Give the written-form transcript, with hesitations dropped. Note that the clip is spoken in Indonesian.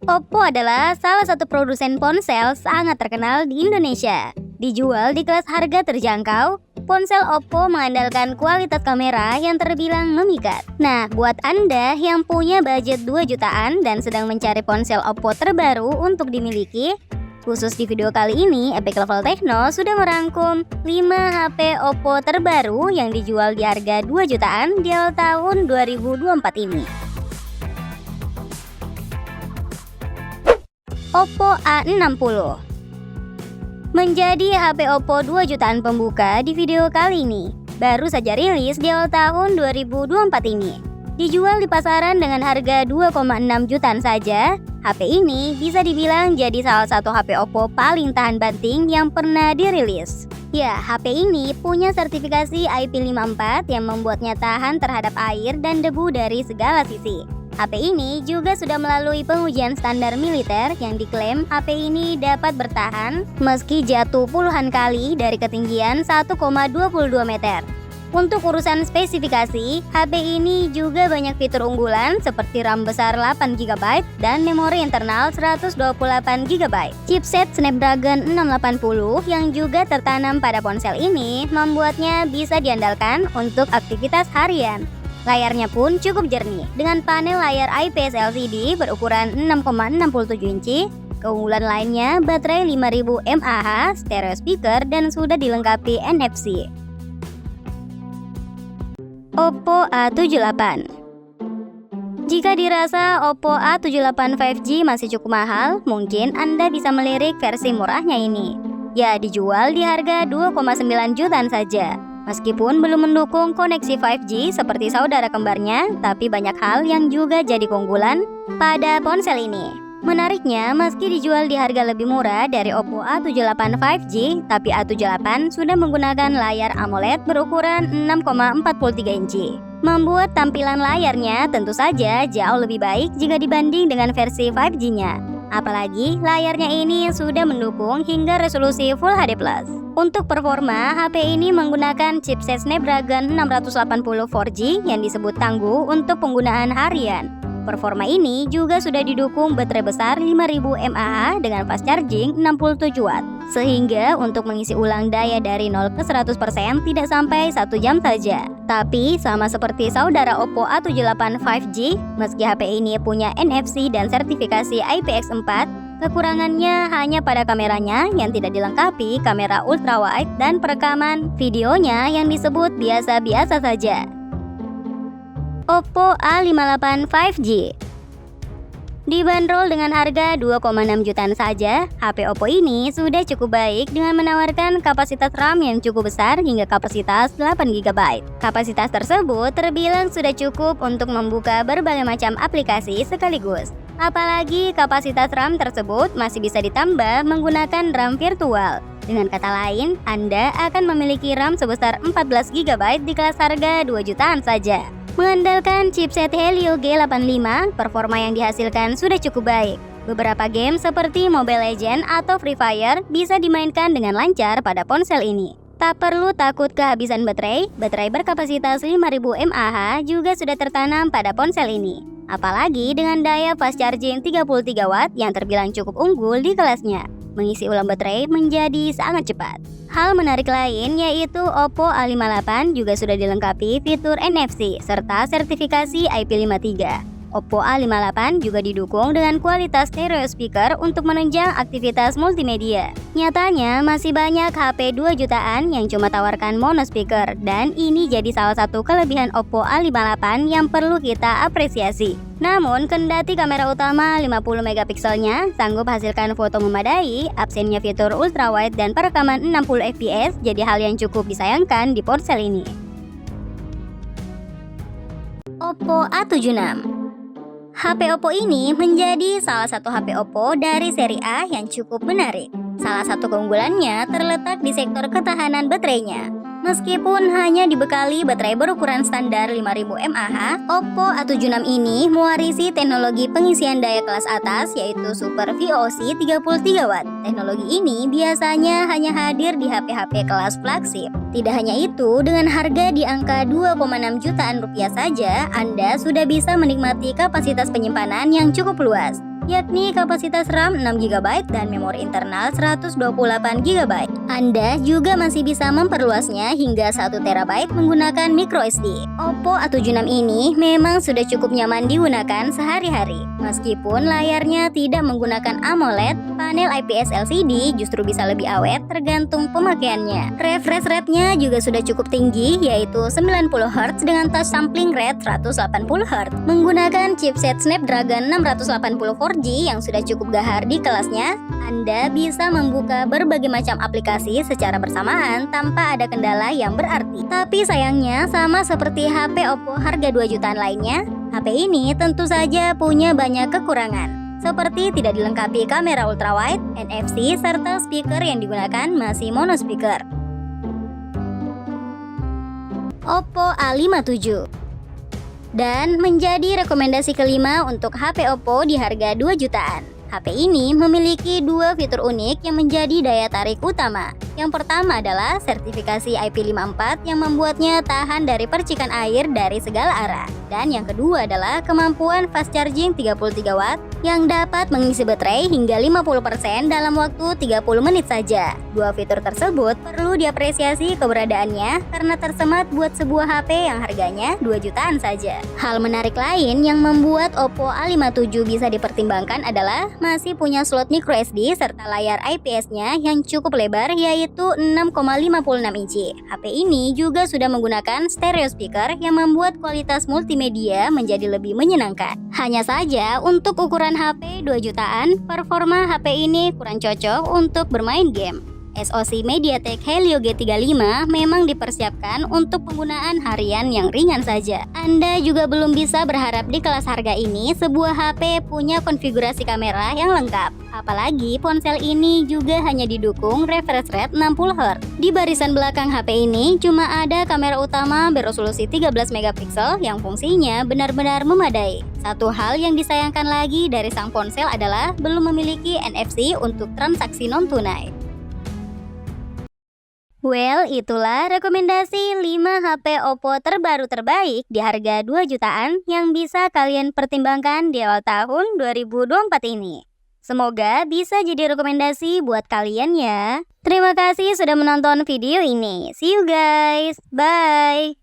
Oppo adalah salah satu produsen ponsel sangat terkenal di Indonesia. Dijual di kelas harga terjangkau, ponsel Oppo mengandalkan kualitas kamera yang terbilang memikat. Nah, buat Anda yang punya budget 2 jutaan dan sedang mencari ponsel Oppo terbaru untuk dimiliki, khusus di video kali ini, Epic Level Techno sudah merangkum 5 HP Oppo terbaru yang dijual di harga 2 jutaan di awal tahun 2024 ini. Oppo A60 menjadi HP Oppo 2 jutaan pembuka di video kali ini. Baru saja rilis di awal tahun 2024 ini. Dijual di pasaran dengan harga 2,6 jutaan saja, HP ini bisa dibilang jadi salah satu HP Oppo paling tahan banting yang pernah dirilis. Ya, HP ini punya sertifikasi IP54 yang membuatnya tahan terhadap air dan debu dari segala sisi. HP ini juga sudah melalui pengujian standar militer yang diklaim HP ini dapat bertahan meski jatuh puluhan kali dari ketinggian 1,22 meter. Untuk urusan spesifikasi, HP ini juga banyak fitur unggulan seperti RAM besar 8GB dan memori internal 128GB. Chipset Snapdragon 680 yang juga tertanam pada ponsel ini membuatnya bisa diandalkan untuk aktivitas harian. Layarnya pun cukup jernih dengan panel layar IPS LCD berukuran 6,67 inci. Keunggulan lainnya baterai 5000 mAh, stereo speaker, dan sudah dilengkapi NFC. Oppo A78. Jika dirasa Oppo A78 5G masih cukup mahal, mungkin Anda bisa melirik versi murahnya ini. Ya, dijual di harga 2,9 jutaan saja. Meskipun belum mendukung koneksi 5G seperti saudara kembarnya, tapi banyak hal yang juga jadi keunggulan pada ponsel ini. Menariknya, meski dijual di harga lebih murah dari Oppo A78 5G, tapi A78 sudah menggunakan layar AMOLED berukuran 6,43 inci. Membuat tampilan layarnya tentu saja jauh lebih baik jika dibanding dengan versi 5G-nya. Apalagi layarnya ini sudah mendukung hingga resolusi Full HD+. Untuk performa, HP ini menggunakan chipset Snapdragon 680 4G yang disebut tangguh untuk penggunaan harian. Performa ini juga sudah didukung baterai besar 5000 mAh dengan fast charging 67 Watt. Sehingga untuk mengisi ulang daya dari 0 ke 100% tidak sampai 1 jam saja. Tapi sama seperti saudara Oppo A78 5G, meski HP ini punya NFC dan sertifikasi IPX4, kekurangannya hanya pada kameranya yang tidak dilengkapi kamera ultrawide dan perekaman videonya yang disebut biasa-biasa saja. Oppo A58 5G dibanderol dengan harga 2,6 jutaan saja. HP Oppo ini sudah cukup baik dengan menawarkan kapasitas RAM yang cukup besar hingga kapasitas 8GB. Kapasitas tersebut terbilang sudah cukup untuk membuka berbagai macam aplikasi sekaligus. Apalagi kapasitas RAM tersebut masih bisa ditambah menggunakan RAM virtual. Dengan kata lain, Anda akan memiliki RAM sebesar 14GB di kelas harga 2 jutaan saja. Mengandalkan chipset Helio G85, performa yang dihasilkan sudah cukup baik. Beberapa game seperti Mobile Legends atau Free Fire bisa dimainkan dengan lancar pada ponsel ini. Tak perlu takut kehabisan baterai berkapasitas 5000 mAh juga sudah tertanam pada ponsel ini. Apalagi dengan daya fast charging 33 Watt yang terbilang cukup unggul di kelasnya. Mengisi ulang baterai menjadi sangat cepat. Hal menarik lain yaitu Oppo A58 juga sudah dilengkapi fitur NFC serta sertifikasi IP53. Oppo A58 juga didukung dengan kualitas stereo speaker untuk menunjang aktivitas multimedia. Nyatanya masih banyak HP 2 jutaan yang cuma tawarkan mono speaker, dan ini jadi salah satu kelebihan Oppo A58 yang perlu kita apresiasi. Namun, kendati kamera utama 50 megapikselnya sanggup hasilkan foto memadai, absennya fitur ultrawide dan perekaman 60 fps jadi hal yang cukup disayangkan di ponsel ini. Oppo A76. HP Oppo ini menjadi salah satu HP Oppo dari seri A yang cukup menarik. Salah satu keunggulannya terletak di sektor ketahanan baterainya. Meskipun hanya dibekali baterai berukuran standar 5000 mAh, Oppo A76 ini mewarisi teknologi pengisian daya kelas atas yaitu Super VOC 33 Watt. Teknologi ini biasanya hanya hadir di HP-HP kelas flagship. Tidak hanya itu, dengan harga di angka 2,6 jutaan rupiah saja, Anda sudah bisa menikmati kapasitas penyimpanan yang cukup luas. yakni kapasitas RAM 6 GB dan memori internal 128 GB. Anda juga masih bisa memperluasnya hingga 1 TB menggunakan microSD. Oppo A76 ini memang sudah cukup nyaman digunakan sehari-hari. Meskipun layarnya tidak menggunakan AMOLED, panel IPS LCD justru bisa lebih awet tergantung pemakaiannya. Refresh rate-nya juga sudah cukup tinggi, yaitu 90Hz dengan touch sampling rate 180Hz. Menggunakan chipset Snapdragon 680 4G yang sudah cukup gahar di kelasnya, Anda bisa membuka berbagai macam aplikasi secara bersamaan tanpa ada kendala yang berarti. Tapi sayangnya, sama seperti HP Oppo harga 2 jutaan lainnya, HP ini tentu saja punya banyak kekurangan, seperti tidak dilengkapi kamera ultrawide, NFC, serta speaker yang digunakan masih mono speaker. Oppo A57 dan menjadi rekomendasi kelima untuk HP Oppo di harga 2 jutaan. HP ini memiliki dua fitur unik yang menjadi daya tarik utama. Yang pertama adalah sertifikasi IP54 yang membuatnya tahan dari percikan air dari segala arah. Dan yang kedua adalah kemampuan fast charging 33 watt yang dapat mengisi baterai hingga 50% dalam waktu 30 menit saja. Dua fitur tersebut perlu diapresiasi keberadaannya karena tersemat buat sebuah HP yang harganya 2 jutaan saja. Hal menarik lain yang membuat Oppo A57 bisa dipertimbangkan adalah masih punya slot microSD serta layar IPS-nya yang cukup lebar, yaitu 6,56 inci. HP ini juga sudah menggunakan stereo speaker yang membuat kualitas multimedia menjadi lebih menyenangkan. Hanya saja untuk ukuran HP 2 jutaan, performa HP ini kurang cocok untuk bermain game. SoC MediaTek Helio G35 memang dipersiapkan untuk penggunaan harian yang ringan saja. Anda juga belum bisa berharap di kelas harga ini sebuah HP punya konfigurasi kamera yang lengkap. Apalagi ponsel ini juga hanya didukung refresh rate 60Hz. Di barisan belakang HP ini cuma ada kamera utama beresolusi 13 megapiksel yang fungsinya benar-benar memadai. Satu hal yang disayangkan lagi dari sang ponsel adalah belum memiliki NFC untuk transaksi non-tunai. Well, itulah rekomendasi 5 HP Oppo terbaru terbaik di harga 2 jutaan yang bisa kalian pertimbangkan di awal tahun 2024 ini. Semoga bisa jadi rekomendasi buat kalian ya. Terima kasih sudah menonton video ini. See you guys. Bye.